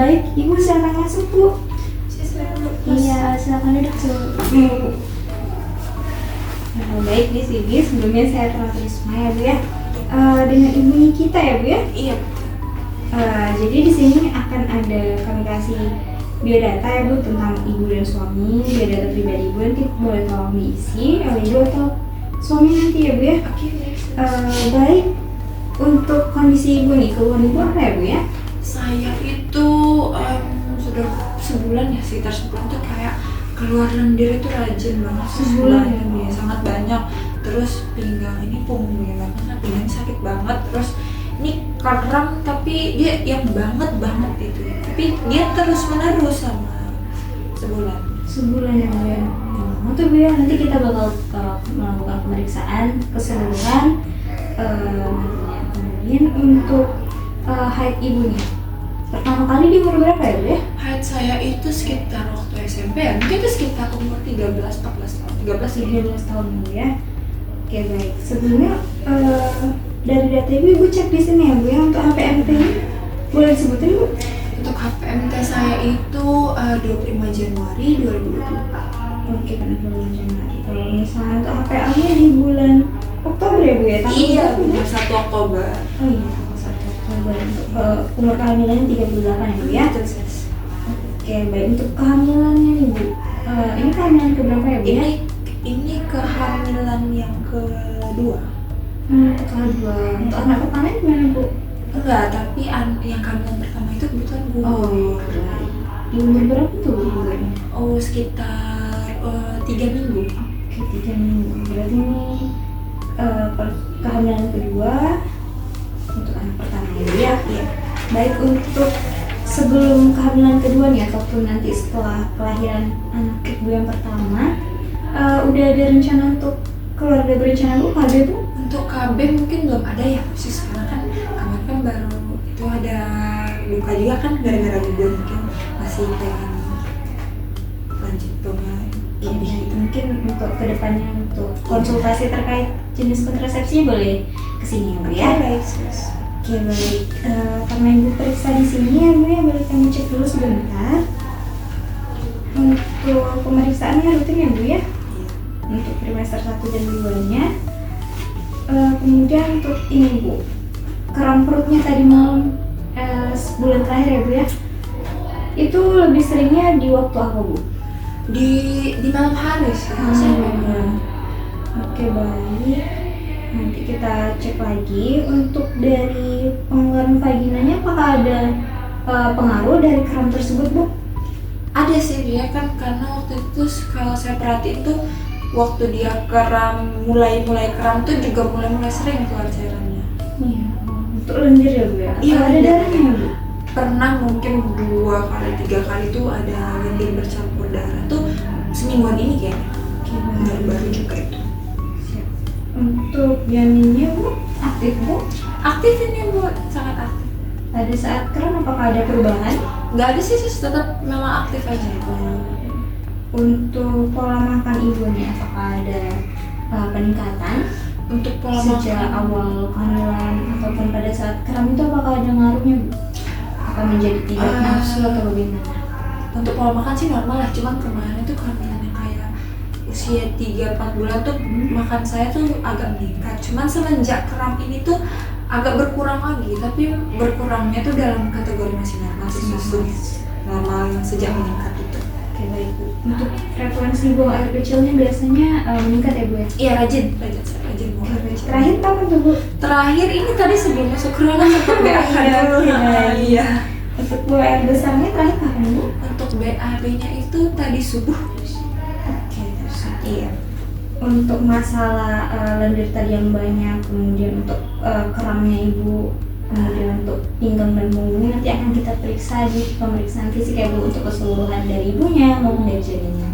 baik, Ibu silakan masuk Bu. Iya, silakan duduk Bu. Baik di sini sebelumnya saya Perawat Risma ya Bu ya. Dengan Ibu Nikita ya Bu ya. Iya. Jadi di sini akan ada kami kasih biodata ya Bu tentang Ibu dan suami, biodata pribadi Ibu nanti boleh tolong diisi oleh Ibu atau suami nanti ya Bu ya. Oke. Baik, untuk kondisi Ibu nih, keluhan Ibu apa ya Bu ya? Saya itu sudah sebulan ya, sekitar sebulan tuh kayak keluar lendir itu rajin banget. Sebulan ya, sangat banyak. Terus pinggang ini punggung pinggang sakit banget. Terus ini kram tapi dia yang banget itu. Tapi dia terus menerus sama sebulan. Sebulan ya Bu ya. Untuk Bu ya, nanti kita bakal melakukan pemeriksaan keseluruhan. Kemudian untuk haid Ibu nih, pertama kali di umur berapa ya Bu ya? Haid saya itu sekitar waktu SMP ya, mungkin itu sekitar umur 13-14 tahun. 13 tahun Bu ya. Oke baik, sebelumnya dari data Ibu cek di sini ya Bu ya, untuk HPMT ini boleh disebutin Bu? Untuk HPMT saya itu 25 Januari 2024. Oke, kan bulan Januari. Kalau misalnya untuk HPA-nya di bulan Oktober ya Bu ya? Iya, benar 1 Oktober. Oh iya, 1 Oktober. Untuk umur kehamilannya 38 ya Bu ya? Oke, baik. Untuk kehamilannya Ibu, ini kehamilan keberapa ya Bu ya? Ini kehamilan yang kedua. Kedua. Untuk anak pertama gimana Bu? Enggak, tapi yang kehamilan pertama itu kebetulan gugur. Oh, baik. Di umur berapa tuh gugurnya? Oh, sekitar 3 minggu. Oke, 3 minggu. Berarti ini kehamilan kedua untuk anak pertama ya Bu ya? Iya. Baik, untuk sebelum kehamilan kedua nih ataupun nanti setelah kelahiran anak Ibu yang pertama, udah ada rencana untuk keluarga berencana Bu, KB Bu? Untuk KB mungkin belum ada ya khusus karena kan kemarin kan baru itu ada luka juga kan gara-gara gugur, mungkin masih pengen lanjut punya lebih gitu. Mungkin untuk kedepannya untuk konsultasi terkait jenis kontrasepsinya boleh kesini ya Bu ya? Baik, sis. Oke baik, karena Ibu periksa di sini ya Bu ya, boleh kami cek dulu sebentar. Untuk pemeriksaannya rutin ya Bu ya? Untuk trimester 1 dan 2-nya. Kemudian untuk ini Bu, kram perutnya tadi malam sebulan terakhir ya Bu ya? Itu lebih seringnya di waktu apa Bu? Di malam hari sih. Oke baik, nanti kita cek lagi. Untuk dari pengeluaran vaginanya apakah ada pengaruh dari kram tersebut Bu? Ada sih dia kan, karena waktu itu kalau saya perhatiin tuh waktu dia mulai kram tuh juga mulai sering keluar cairannya. Iya, untuk lendir ya Bu ya? Iya, ada darahnya ya Bu? Pernah mungkin 2 kali 3 kali tuh ada lendir bercampur darah tuh semingguan ini kayaknya. Baru juga itu. Siap. Untuk janinnya Bu, aktif Bu? Aktif ini Bu, sangat aktif. Pada saat kram apakah ada perubahan? Nggak ada sih, tetap memang aktif aja. Untuk pola makan Ibu nih, apakah ada peningkatan? Untuk pola Sejak makan awal kehamilan ataupun pada saat kram itu apakah ada ngaruhnya Bu? Apa menjadi tidak nafsu atau bagaimana? untuk pola makan sih normal lah, cuman kemarin itu kehamilan yang kayak usia 3-4 bulan tuh makan saya tuh agak meningkat. Cuman semenjak kram ini tuh agak berkurang lagi, tapi berkurangnya tuh dalam kategori masih normal sih, normal yang sejak meningkat itu. Oke baik Bu. Untuk frekuensi buang air kecilnya biasanya meningkat ya Bu ya? Iya, rajin mau. Terakhir kapan tuh Bu? Terakhir ini tadi sebelum masuk ruangan sempat BAB dulu. Iya. Untuk buang air besarnya terakhir kapan Bu? Untuk BAB-nya itu tadi subuh. Oke, iya. Untuk masalah lendir tadi yang banyak, kemudian untuk kramnya Ibu, kemudian untuk pinggang dan punggungnya nanti akan kita periksa di pemeriksaan fisik ya Bu, untuk keseluruhan dari ibunya maupun dari janinnya.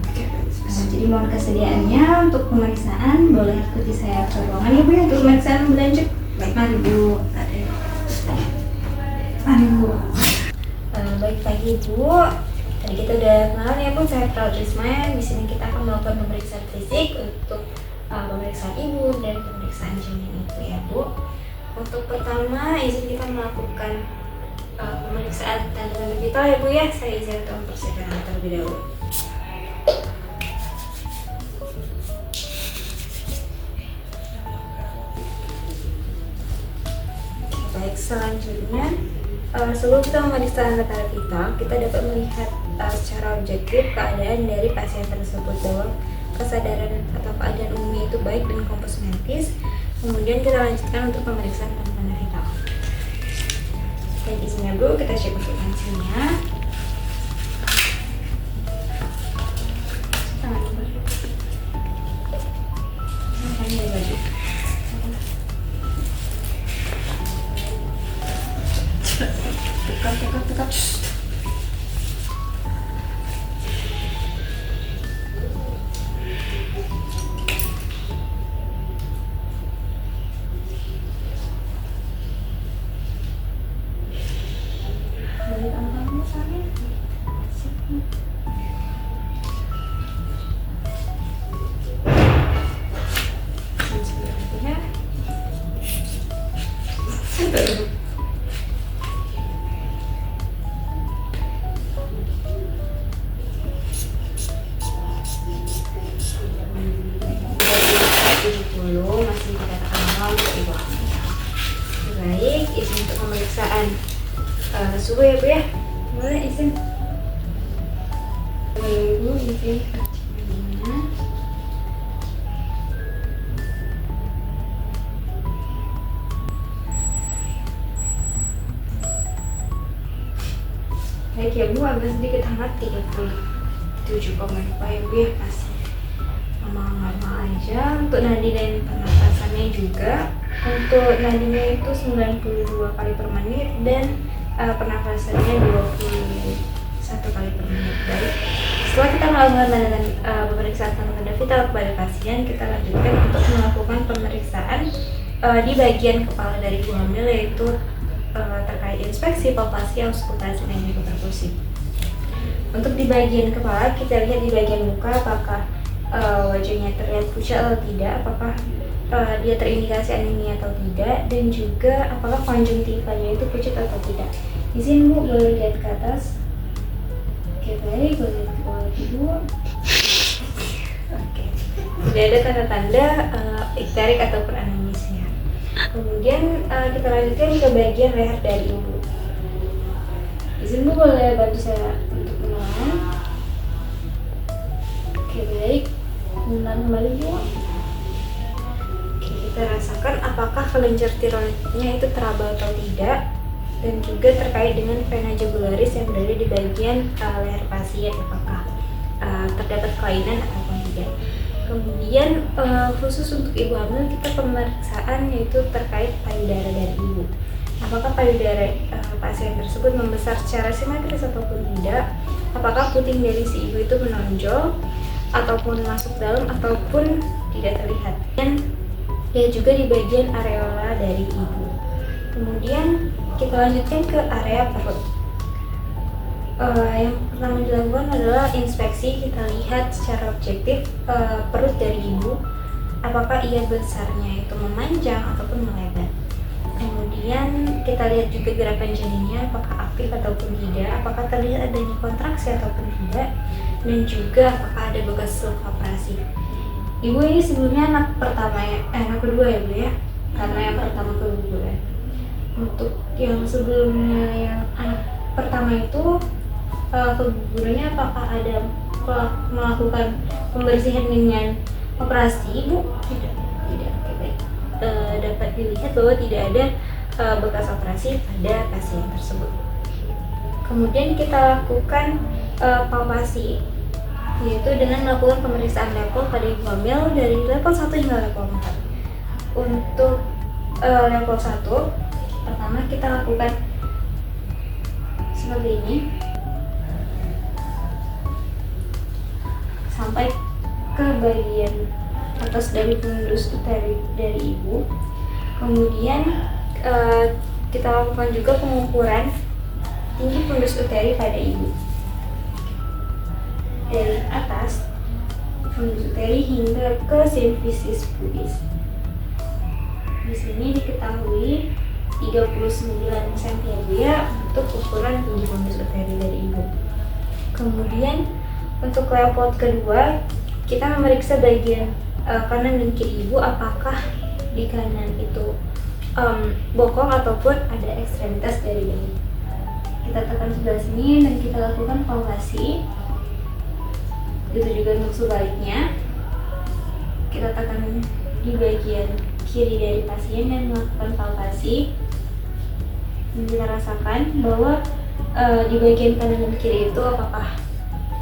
Jadi mohon kesediaannya untuk pemeriksaan, boleh ikuti saya ke ruangan ya Bu ya, untuk pemeriksaan berlanjut. Mari Bu. Mari Bu. Baik pagi Bu. Tadi kita udah kenalan ya Bu, saya Perawat Risma. Di sini kita akan melakukan pemeriksaan fisik untuk pemeriksaan Ibu dan pemeriksaan janin Ibu ya Bu. Untuk pertama izin kita melakukan pemeriksaan kandungan vital ya Bu ya. Saya izin untuk mempersiapkan terlebih dahulu. Baik, selanjutnya sebelum kita memeriksa tanda vital, kita dapat melihat secara objektif keadaan dari pasien tersebut bahwa kesadaran atau keadaan umumnya itu baik dan kompos medis. Kemudian kita lanjutkan untuk pemeriksaan tanda vital. Baik, izinnya Bu, kita cek untuk tensinya. Tekan. Masih dikatakan normal untuk ibu hamil. Baik, izin untuk pemeriksaan suhu ya Bu ya. Boleh izin. Bu, izin. Baik ya Bu, agak sedikit hangat 37,2 ya Bu ya, masih normal aja. Untuk nadi dan pernapasannya juga, untuk nadinya itu 92 kali per menit dan pernapasannya 21 kali per menit. Baik, setelah kita melakukan pemeriksaan tanda vital kepada pasien, kita lanjutkan untuk melakukan pemeriksaan di bagian kepala dari ibu hamil, yaitu terkait inspeksi, palpasi, auskultasi, dan juga perkusi. Untuk di bagian kepala, kita lihat di bagian muka apakah wajahnya terlihat pucat atau tidak, apakah dia terindikasi anemia atau tidak, dan juga apakah konjungtivanya itu pucat atau tidak. Izin Bu, boleh lihat ke atas. Oke, baik, boleh lihat ke bawah Ibu. Oke, tidak ada tanda-tanda ikterik ataupun anemia. Kemudian kita lanjutkan ke bagian leher dari Ibu. Izin Bu, boleh bantu saya untuk menelan. Oke, baik. Menelan kembali Bu. Oke, kita rasakan apakah kelenjar tiroidnya itu teraba atau tidak, dan juga terkait dengan vena jugularis yang berada di bagian leher pasien, apakah terdapat kelainan ataupun tidak. Kemudian khusus untuk ibu hamil, kita pemeriksaan yaitu terkait payudara dari ibu. Apakah payudara pasien tersebut membesar secara simetris ataupun tidak, apakah puting dari si ibu itu menonjol ataupun masuk dalam ataupun tidak terlihat. Dan dia juga di bagian areola dari ibu. Kemudian kita lanjutkan ke area perut. Yang pertama dilakukan adalah inspeksi. Kita lihat secara objektif perut dari ibu, apakah ia besarnya itu memanjang ataupun melebar. Kemudian kita lihat juga gerakan janinnya, apakah aktif ataupun tidak, apakah terlihat adanya kontraksi ataupun tidak, dan juga apakah ada bekas operasi. Ibu ini sebelumnya anak kedua ya Bu ya, karena yang pertama keguguran. Untuk yang sebelumnya yang anak pertama itu kegugurannya, apakah ada melakukan pembersihan dengan operasi Bu? Tidak. Oke, baik. Dapat dilihat bahwa tidak ada bekas operasi pada pasien tersebut. Kemudian kita lakukan palpasi, yaitu dengan melakukan pemeriksaan level pada ibu hamil dari level 1 hingga level 4. Untuk level 1 pertama kita lakukan seperti ini sampai ke bagian atas dari fundus uteri dari ibu. Kemudian kita lakukan juga pengukuran tinggi fundus uteri pada ibu dari atas fundus uteri hingga ke simfisis pubis. Di sini diketahui 39 cm ya Bu ya, untuk ukuran tinggi fundus uteri dari Ibu. Kemudian untuk Leopold kedua, kita memeriksa bagian kanan dan kiri Ibu, apakah di kanan itu bokong ataupun ada ekstremitas dari bayi. Kita tekan sebelah sini dan kita lakukan palpasi. Itu juga untuk sebaliknya. Kita tekan di bagian kiri dari pasien dan melakukan palpasi. Dan kita rasakan bahwa di bagian kanan dan kiri itu apakah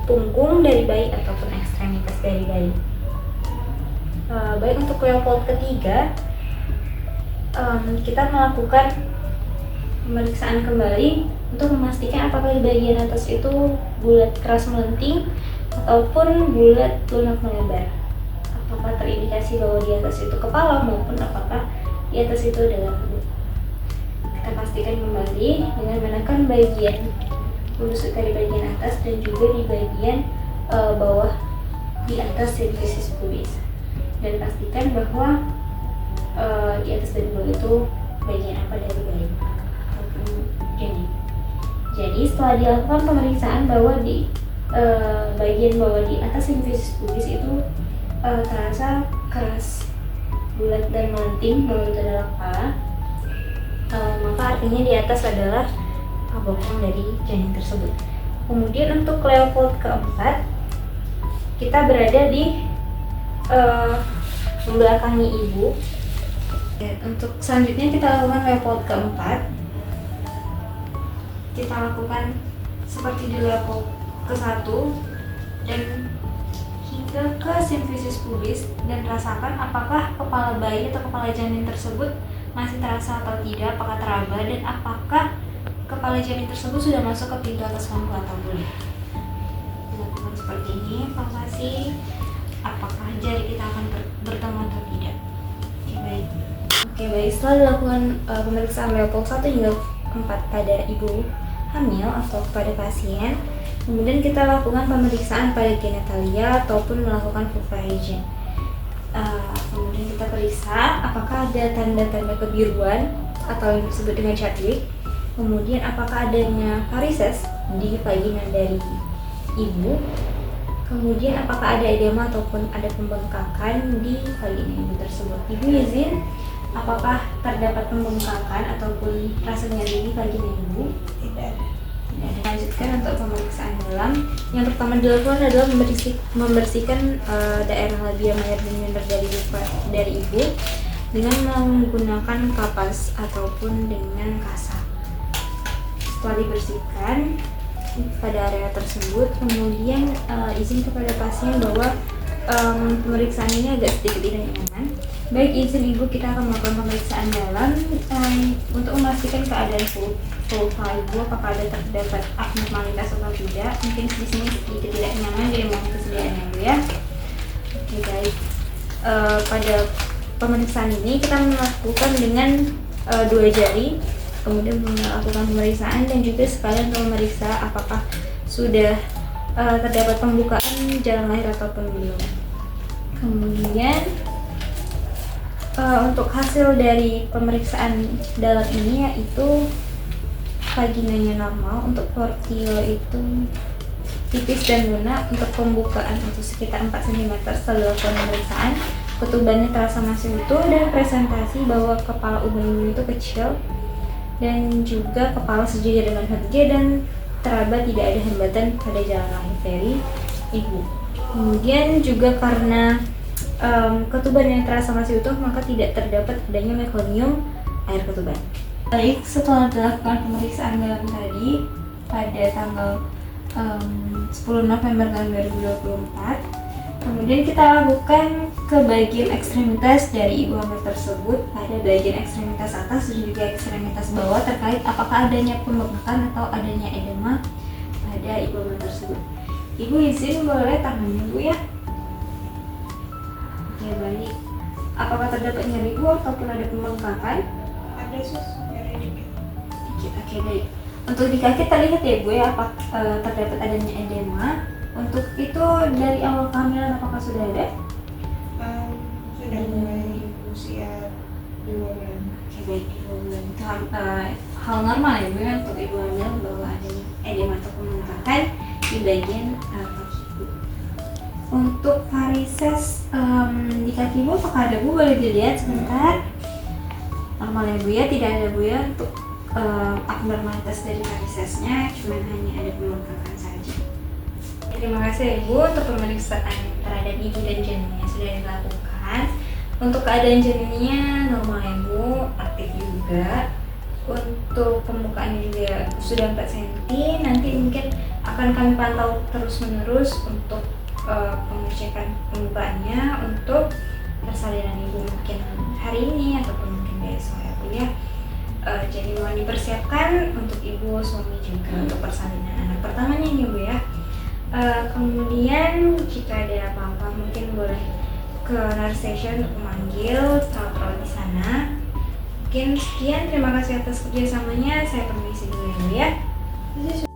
punggung dari bayi ataupun ekstremitas dari bayi. Baik, untuk Leopold ketiga, kita melakukan pemeriksaan kembali untuk memastikan apakah di bagian atas itu bulat keras melenting ataupun bulat lunak melebar. Apakah terindikasi bahwa di atas itu kepala maupun apakah di atas itu adalah lembut. Kita pastikan kembali dengan menekan bagian fundus uteri bagian atas dan juga di bagian bawah di atas sifisis pubis. Dan pastikan bahwa di atas dan bawah itu bagian apa dari bayi ataupun janin. Jadi setelah dilakukan pemeriksaan bahwa di bagian bawah di atas sifisis pubis itu terasa keras, bulat dan melenting, bahwa itu adalah kepala, maka artinya di atas adalah bokong dari janin tersebut. Kemudian untuk Leopold keempat, kita berada di membelakangi ibu. Untuk selanjutnya kita lakukan Leopold keempat. Kita lakukan seperti di Leopold ke-1 dan hingga ke sifisis pubis dan rasakan apakah kepala bayi atau kepala janin tersebut masih terasa atau tidak, apakah teraba dan apakah kepala janin tersebut sudah masuk ke pintu atas lampu atau belum. Lakukan seperti ini, palpasi apakah jari kita akan bertemu atau tidak. Oke, baik, setelah dilakukan pemeriksaan Leopold 1 hingga 4 pada ibu hamil atau pada pasien, kemudian kita lakukan pemeriksaan pada genitalia ataupun melakukan vulva hygiene. Kemudian kita periksa apakah ada tanda-tanda kebiruan atau yang disebut dengan Chadwick. Kemudian apakah adanya varises di vagina dari ibu. Kemudian apakah ada edema ataupun ada pembengkakan di vagina ibu tersebut. Ibu izin, apakah terdapat pembengkakan ataupun rasa nyeri di vagina ibu? Tidak ada. Lanjutkan untuk pemeriksaan dalam. Yang pertama dilakukan adalah membersihkan daerah labia mayor dan gender dari ibu dengan menggunakan kapas ataupun dengan kasa. Setelah dibersihkan pada area tersebut, kemudian izin kepada pasien bahwa pemeriksaan ini agak sedikit tidak nyaman. Baik, izin ibu, kita akan melakukan pemeriksaan dalam untuk memastikan keadaan vulva ibu, apakah ada terdapat abnormalitas atau tidak. Mungkin di sini sedikit tidak nyaman, jadi mohon kesediaannya ibu ya. Oke, baik. Pada pemeriksaan ini kita melakukan dengan 2 jari, kemudian melakukan pemeriksaan dan juga sekalian untuk memeriksa apakah sudah terdapat pembukaan jalan lahir ataupun belum. Kemudian untuk hasil dari pemeriksaan dalam ini yaitu vaginanya normal, untuk portio itu tipis dan lunak, untuk pembukaan itu sekitar 4 cm setelah dilakukan pemeriksaan, ketubannya terasa masih utuh dan presentasi bahwa kepala ubun itu kecil dan juga kepala sejajar dengan hati dan teraba tidak ada hambatan pada jalan lahir dari ibu. Kemudian juga karena ketuban yang terasa masih utuh, maka tidak terdapat adanya mekonium air ketuban. Baik, setelah dilakukan pemeriksaan dalam tadi pada tanggal 10 November tahun 2024, kemudian kita lakukan ke bagian ekstremitas dari ibu hamil tersebut, pada bagian ekstremitas atas dan juga ekstremitas bawah terkait apakah adanya pembengkakan atau adanya edema pada ibu hamil tersebut. Ibu izin boleh tangannya ibu ya. Oke, baik. Apakah terdapat nyeri ibu ataupun ada pembengkakan? Ada sus, nyeri dikit. Oke, baik. Untuk di kaki terlihat ya Bu ya, apa terdapat adanya edema. Untuk itu dari awal kehamilan apakah sudah ada? Sudah mulai usia 2 bulan. Oke, baik, 2 bulan. Itu hal normal ya Bu ya untuk ibu hamil bahwa adanya edema atau pembengkakan di bagian kaki ibu. Untuk varises di kaki ibu apakah ada Bu? Boleh dilihat sebentar. Normal ya Bu ya, tidak ada Bu ya untuk abnormalitas dari varisesnya, cuma hanya ada pembengkakan saja. Terima kasih ya Bu untuk pemeriksaan terhadap ibu dan janinnya sudah dilakukan. Untuk keadaan janinnya normal ya Bu, aktif juga. Untuk pembukaannya juga sudah 4 cm. Nanti mungkin akan kami pantau terus menerus untuk pengecekan pembukaannya untuk persalinan ibu mungkin hari ini ataupun mungkin besok ya Bu ya. Jadi mohon dipersiapkan untuk ibu suami juga untuk persalinan anak pertamanya ini Bu ya. Kemudian jika ada apa-apa mungkin boleh ke nurse station untuk memanggil perawat-perawat di sana. Mungkin sekian, terima kasih atas kerjasamanya. Saya permisi dulu ya Bu ya.